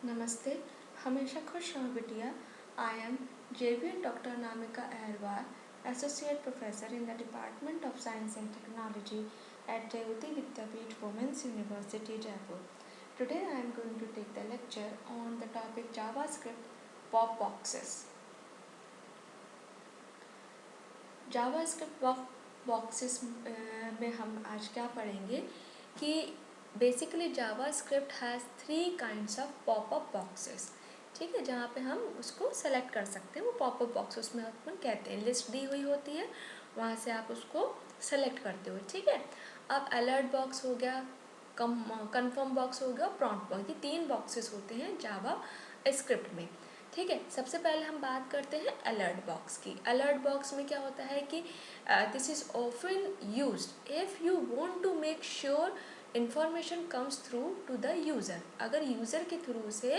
नमस्ते, हमेशा खुश रहो बिटिया। I am JV Dr. Namika Aharwal, Associate Professor in the Department of Science and Technology at Jayoti Vidyapeeth Women's University, Jaipur. Today I am going to take the lecture on the topic JavaScript pop boxes. JavaScript pop boxes में हम आज क्या पढ़ेंगे कि basically JavaScript has 3 kinds of popup boxes. ठीक है, जहाँ पे हम उसको सेलेक्ट कर सकते हैं। वो पॉपअप बॉक्स उसमें अपन कहते हैं, लिस्ट दी हुई होती है, वहाँ से आप उसको सेलेक्ट करते हो। ठीक है, अब अलर्ट बॉक्स हो गया, कन्फर्म बॉक्स हो गया, प्रॉम्प्ट बॉक्स, ये 3 बॉक्सेस होते हैं जावा स्क्रिप्ट में। ठीक है, सबसे पहले हम बात करते हैं अलर्ट बॉक्स की। अलर्ट बॉक्स में क्या होता है कि this is often used if you want to make sure information comes through to the user. अगर यूज़र के थ्रू से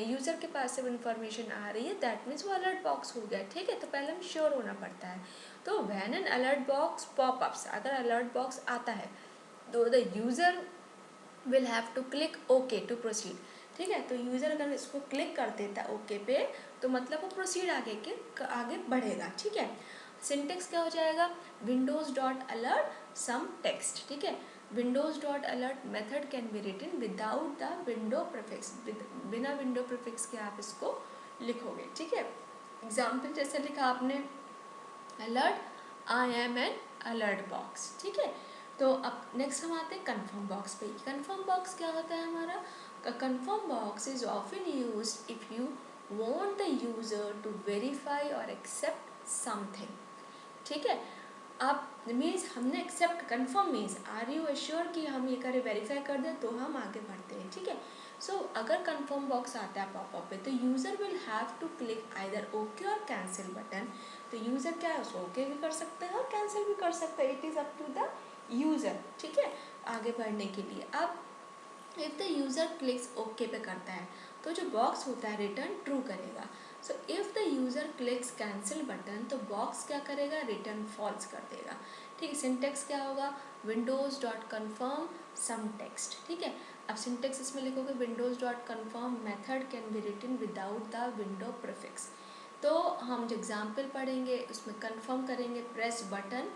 यूज़र के पास से इंफॉर्मेशन आ रही है, दैट मीन्स वो अलर्ट बॉक्स हो गया। ठीक है, तो पहले हम श्योर होना पड़ता है। तो when an alert box popups, अगर अलर्ट बॉक्स आता है तो the user will have to click okay to proceed. ठीक है, तो यूज़र अगर इसको क्लिक कर देता है ओके पे, तो मतलब वो प्रोसीड आगे बढ़ेगा। ठीक है, सिंटेक्स क्या हो जाएगा, windows dot alert some text. ठीक है, windows dot alert method can be written without the window prefix, बिना विंडो प्रीफिक्स के आप इसको लिखोगे। ठीक है, एग्जाम्पल जैसे लिखा आपने, alert I am an alert box. ठीक है, तो अब नेक्स्ट हम आते हैं कन्फर्म बॉक्स पे। कन्फर्म बॉक्स क्या होता है हमारा, confirm box is often used if you want the user to verify और एक्सेप्ट समथिंग। ठीक है, आप मीन्स हमने accept, confirm means are you assure कि हम ये करें, वेरीफाई कर दें तो हम आगे बढ़ते हैं। ठीक है, सो अगर कन्फर्म बॉक्स आता है पॉपअप पे, तो user will have to click either okay or cancel button. तो यूज़र क्या है, उसको ओके भी कर सकते हैं और कैंसिल भी कर सकते हैं, it is up to the user. ठीक है, आगे बढ़ने के लिए अब if the user clicks okay पे करता है, तो जो बॉक्स होता है रिटर्न ट्रू करेगा। So if the user clicks cancel button, तो बॉक्स क्या करेगा, रिटर्न फॉल्स कर देगा। ठीक है, सिंटेक्स क्या होगा, windows dot confirm some text. ठीक है, अब सिंटेक्स इसमें लिखोगे, windows dot confirm method can be written without the window prefix. तो हम जो एग्जाम्पल पढ़ेंगे उसमें कन्फर्म करेंगे, प्रेस बटन।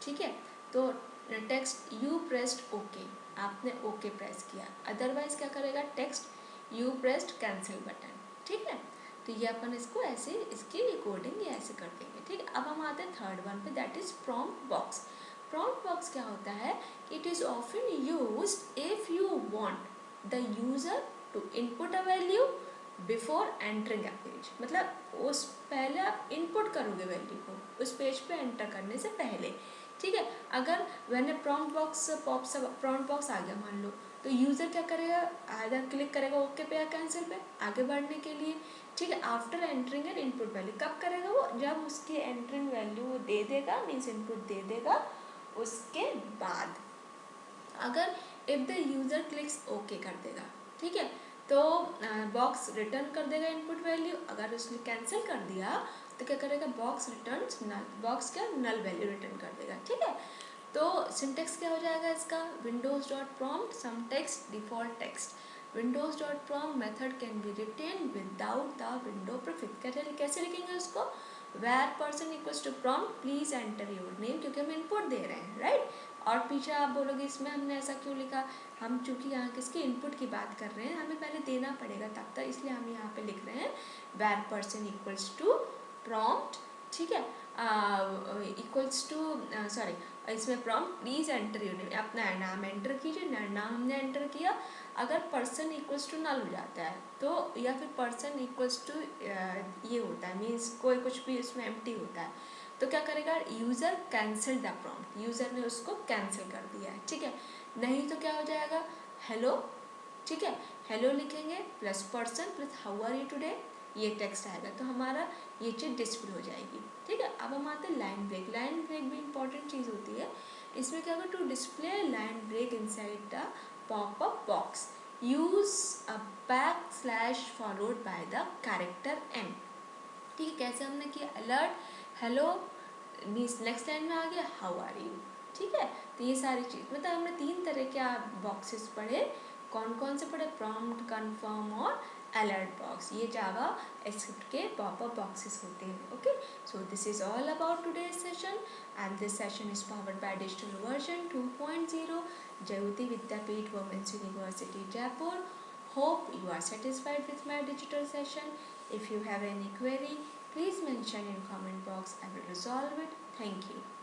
ठीक है, तो टेक्स्ट यू प्रेस्ड ओके, आपने ओके प्रेस किया। अदरवाइज क्या करेगा, text you pressed cancel button. ठीक है, तो ये अपन इसको ऐसे, इसकी रिकॉर्डिंग ये ऐसे कर देंगे। ठीक है, अब हम आते हैं थर्ड वन पे, that is prompt box. Prompt box क्या होता है, it is often used if you want the user to input a value before entering a page. मतलब उस पहले आप इनपुट करोगे वैल्यू को, उस पेज पे एंटर करने से पहले। ठीक है, अगर मैंने प्रॉम्प्ट बॉक्स आ गया मान लो, तो यूज़र क्या करेगा, आइदर क्लिक करेगा ओके पे या कैंसिल पे आगे बढ़ने के लिए। ठीक है, after entering N input value, कब करेगा वो, जब उसकी एंटरिंग वैल्यू वो दे देगा, मीन्स इनपुट दे देगा। उसके बाद अगर if the user clicks okay कर देगा, ठीक है, तो बॉक्स रिटर्न कर देगा इनपुट वैल्यू। अगर उसने कैंसिल कर दिया तो क्या करेगा, बॉक्स रिटर्न नल, बॉक्स क्या नल वैल्यू रिटर्न कर देगा। ठीक है, तो सिंटेक्स क्या हो जाएगा इसका, windows dot prompt some text default text, windows dot prompt method can be written without the window prefix. कैसे लिखेंगे उसको, var person equals to prompt please enter your name, क्योंकि हम इनपुट दे रहे हैं, राइट। और पीछे आप बोलोगे इसमें हमने ऐसा क्यों लिखा, हम चूंकि यहाँ किसके इनपुट की बात कर रहे हैं, हमें पहले देना पड़ेगा तब तक, इसलिए हम यहाँ पे लिख रहे हैं var person equals to prompt. ठीक है, इक्वल्स टू सॉरी, इसमें prompt please enter your name, अपना नाम एंटर कीजिए, नाम हमने एंटर किया। अगर पर्सन इक्वल्स टू नल हो जाता है तो, या फिर पर्सन इक्वल्स टू ये होता है, मीन्स कोई कुछ भी इसमें एम्प्टी होता है, तो क्या करेगा, user cancel the prompt, user ने उसको कैंसिल कर दिया है। ठीक है, नहीं तो क्या हो जाएगा, हेलो। ठीक है, हेलो लिखेंगे plus person plus how are you today, ये टेक्स्ट आएगा, तो हमारा ये चीज़ डिस्प्ले हो जाएगी। ठीक है, अब हम आते हैं लाइन ब्रेक। लाइन ब्रेक भी इंपॉर्टेंट चीज़ होती है। इसमें क्या होगा, to display line break inside the popup box use a back slash followed by the character n. ठीक है, कैसे हमने किया, alert hello, means next line में आ गया हाउ आर यू। ठीक है, तो ये सारी चीज़, मतलब हमने 3 तरह के बॉक्सेस पढ़े, कौन कौन से पढ़े, प्रॉम्प्ट, कन्फर्म और अलर्ट बॉक्स, ये जावा स्क्रिप्ट के पॉपअप बॉक्सेस होते हैं. Okay, so this is all about today's session and this session is powered by digital version 2.0 Jayoti Vidyapeeth Women's University Jaipur. Hope you are satisfied with my digital session. If you have any query, please mention in comment box. I will resolve it. Thank you.